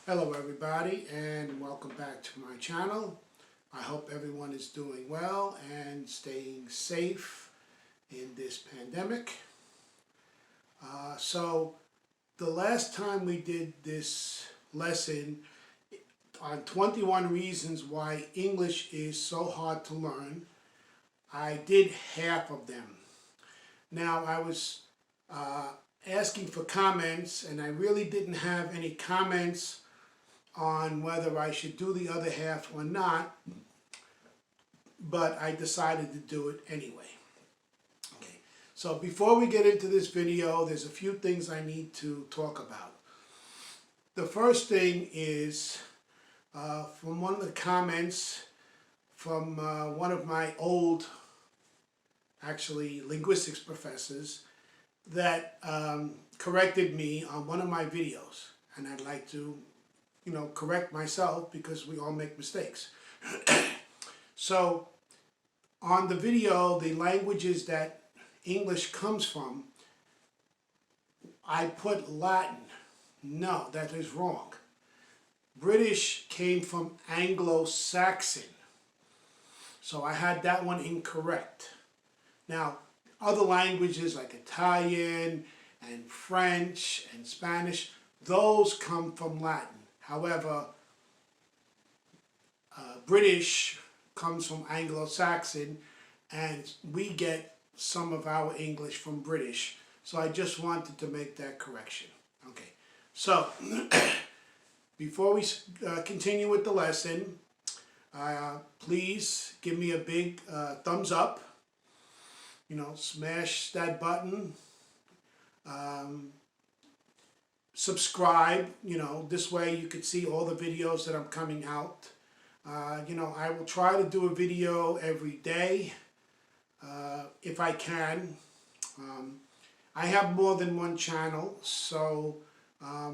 Hello everybody and welcome back to my channel. I hope everyone is doing well and staying safe in this pandemic. So the last time we did this lesson on 21 reasons why English is so hard to learn, I did half of them. Now I was asking for comments and I really didn't have any comments on whether I should do the other half or not, but I decided to do it anyway. Okay, so before we get into this video, there's a few things I need to talk about. The first thing is from one of the comments from one of my old, actually, linguistics professors that corrected me on one of my videos, and I'd like to correct myself because we all make mistakes. So on the video, the languages that English comes from, I put Latin. No, that is wrong. British came from Anglo-Saxon. So I had that one incorrect. Now, other languages like Italian and French and Spanish, those come from Latin. However, British comes from Anglo-Saxon, and we get some of our English from British. So I just wanted to make that correction. Okay, so before we continue with the lesson, please give me a big thumbs up. Smash that button. Subscribe, this way you could see all the videos that I'm coming out. I will try to do a video every day if I can. I have more than one channel, so I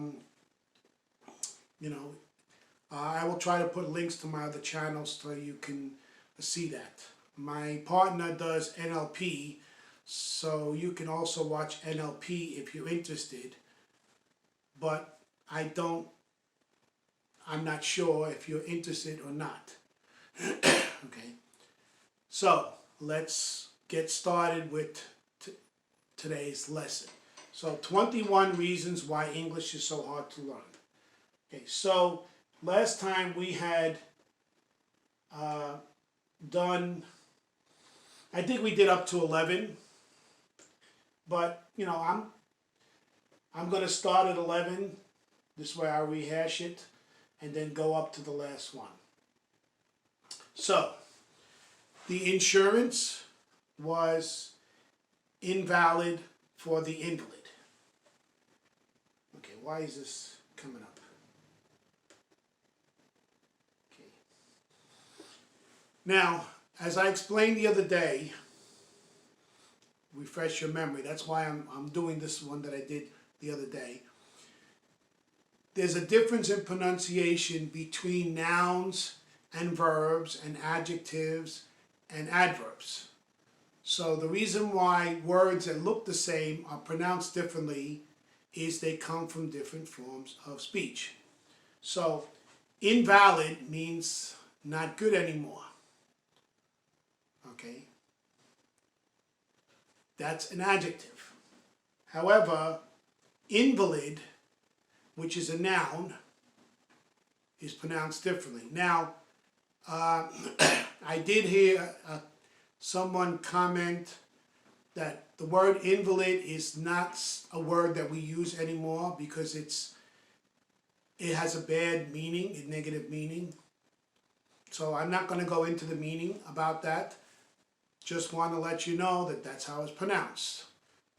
will try to put links to my other channels so you can see that. My partner does NLP, so you can also watch NLP if you're interested. But I'm not sure if you're interested or not. Okay, so let's get started with today's lesson. So 21 reasons why English is so hard to learn. Okay, so last time we had done, I think we did up to 11, but I'm going to start at 11, this way I'll rehash it, and then go up to the last one. So, the insurance was invalid for the invalid. Okay, why is this coming up? Okay. Now, as I explained the other day, refresh your memory, that's why I'm doing this one that I did the other day. There's a difference in pronunciation between nouns and verbs and adjectives and adverbs. So the reason why words that look the same are pronounced differently is they come from different forms of speech. So invalid means not good anymore. Okay? That's an adjective. However, invalid, which is a noun, is pronounced differently. Now, I did hear someone comment that the word invalid is not a word that we use anymore because it has a bad meaning, a negative meaning. So I'm not going to go into the meaning about that. Just want to let you know that that's how it's pronounced.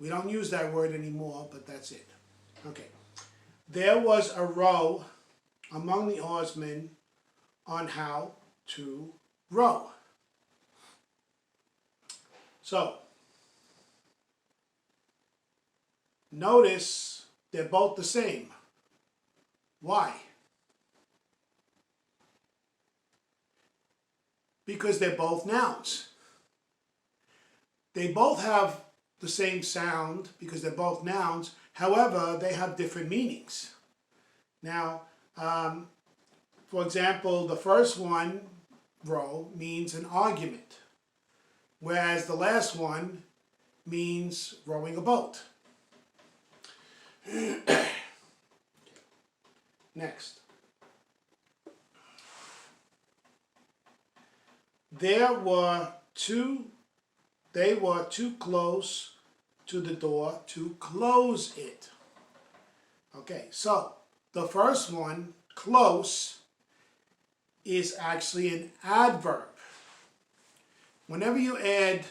We don't use that word anymore, but that's it. Okay. There was a row among the oarsmen on how to row. So, notice they're both the same. Why? Because they're both nouns. They both have the same sound because they're both nouns. However, they have different meanings. Now, For example, the first one, row, means an argument, whereas the last one means rowing a boat. Next. They were too close to the door to close it. Okay, so the first one, close, is actually an adverb. Whenever you add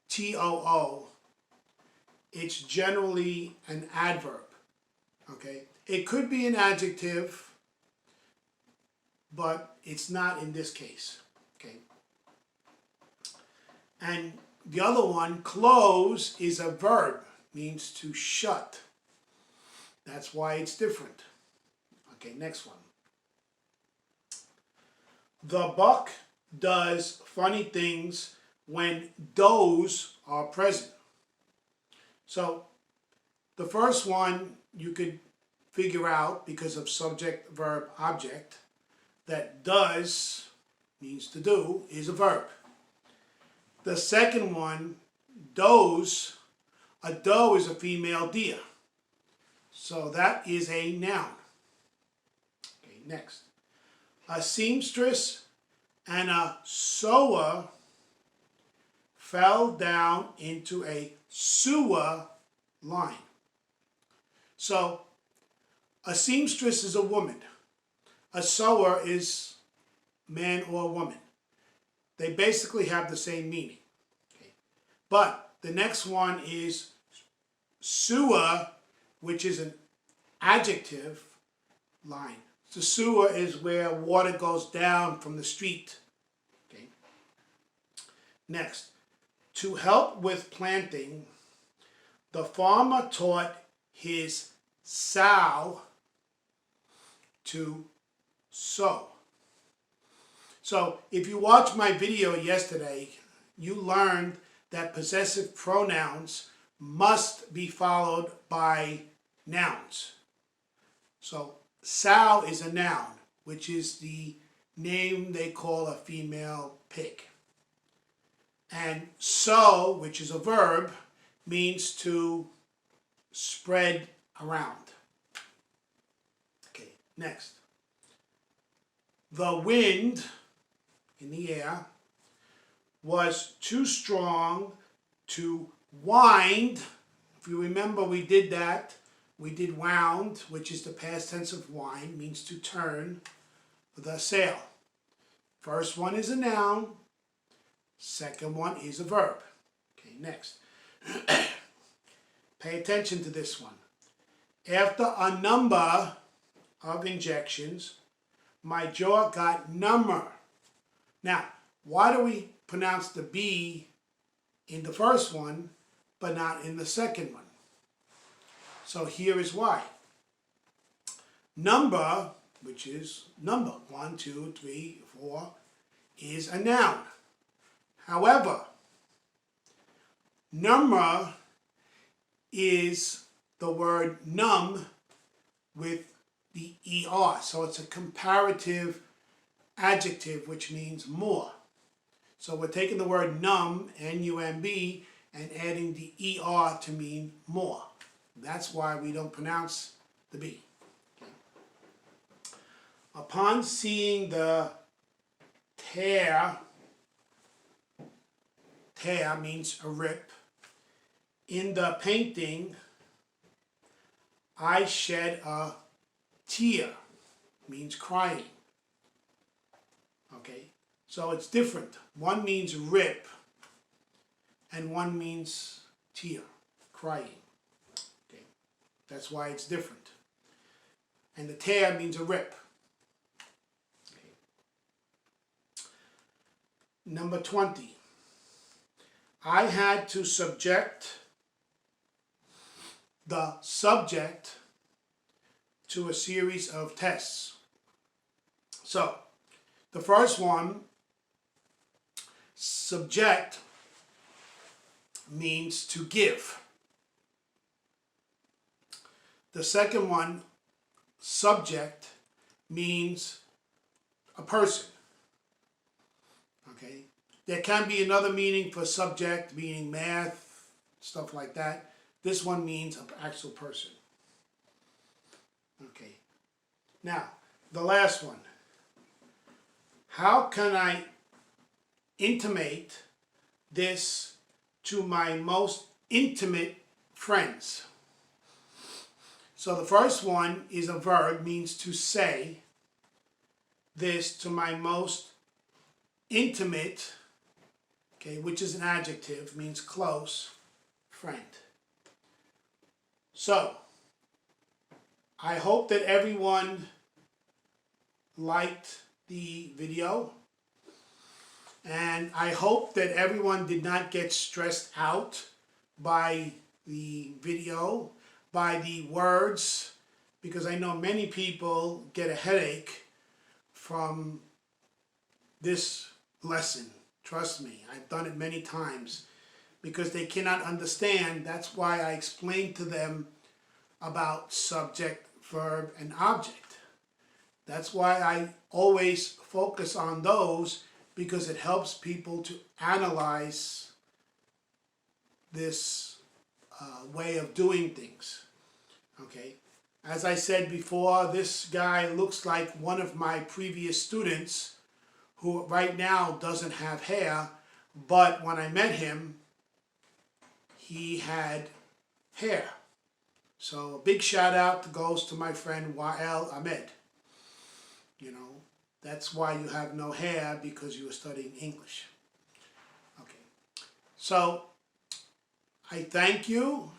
TOO, it's generally an adverb. Okay, it could be an adjective, but it's not in this case. Okay, and the other one, close, is a verb, means to shut. That's why it's different. Okay, next one. The buck does funny things when those are present. So the first one you could figure out because of subject, verb, object, that does means to do is a verb. The second one, does, a doe is a female deer. So that is a noun. Okay, next. A seamstress and a sewer fell down into a sewer line. So a seamstress is a woman. A sewer is man or woman. They basically have the same meaning. Okay. But the next one is sewer, which is an adjective line. The sewer is where water goes down from the street. Okay. Next, to help with planting, the farmer taught his sow to sow. So if you watched my video yesterday, you learned that possessive pronouns must be followed by nouns. So sow is a noun, which is the name they call a female pig. And sow, which is a verb, means to spread around. Okay, next. The wind in the air was too strong to wind. If you remember, we did that. We did wound, which is the past tense of wind, means to turn the sail. First one is a noun. Second one is a verb. Okay, next. Pay attention to this one. After a number of injections, my jaw got number. Now, why do we pronounce the B in the first one, but not in the second one? So here is why. Number, which is number, 1, 2, 3, 4, is a noun. However, number is the word num with the ER. So it's a comparative adjective, which means more. So we're taking the word num, N-U-M-B, and adding the ER to mean more. That's why we don't pronounce the B. Okay. Upon seeing the tear means a rip, in the painting, I shed a tear, means crying. Okay, so it's different. One means rip, and one means tear, crying. Okay, that's why it's different. And the tear means a rip. Okay. Number 20. I had to subject the subject to a series of tests. So, the first one, subject, means to give. The second one, subject, means a person. Okay? There can be another meaning for subject, meaning math, stuff like that. This one means an actual person. Okay. Now, the last one. How can I intimate this to my most intimate friends? So the first one is a verb, means to say this to my most intimate, okay, which is an adjective, means close, friend. So, I hope that everyone liked the video, and I hope that everyone did not get stressed out by the video, by the words, because I know many people get a headache from this lesson. Trust me, I've done it many times, because they cannot understand. That's why I explained to them about subject, verb, and object. That's why I always focus on those, because it helps people to analyze this way of doing things. Okay? As I said before, this guy looks like one of my previous students who right now doesn't have hair, but when I met him, he had hair. So a big shout out goes to my friend Wael Ahmed. You know, that's why you have no hair, because you were studying English. Okay. So, I thank you.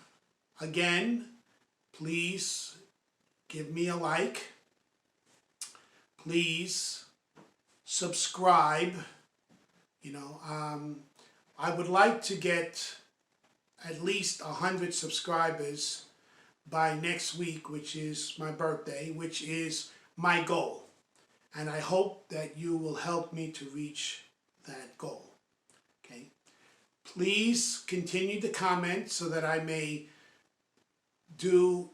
Again, please give me a like. Please subscribe. You know, I would like to get at least 100 subscribers by next week, which is my birthday, which is my goal. And I hope that you will help me to reach that goal. Okay? Please continue to comment so that I may do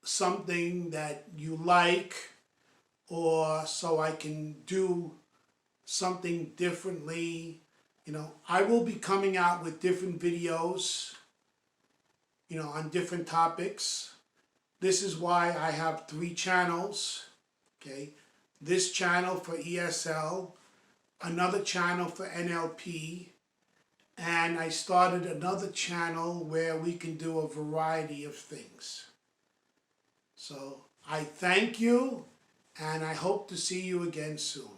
something that you like, or so I can do something differently. You know, I will be coming out with different videos, you know, on different topics. This is why I have 3 channels. Okay? This channel for ESL, another channel for NLP, and I started another channel where we can do a variety of things. So I thank you, and I hope to see you again soon.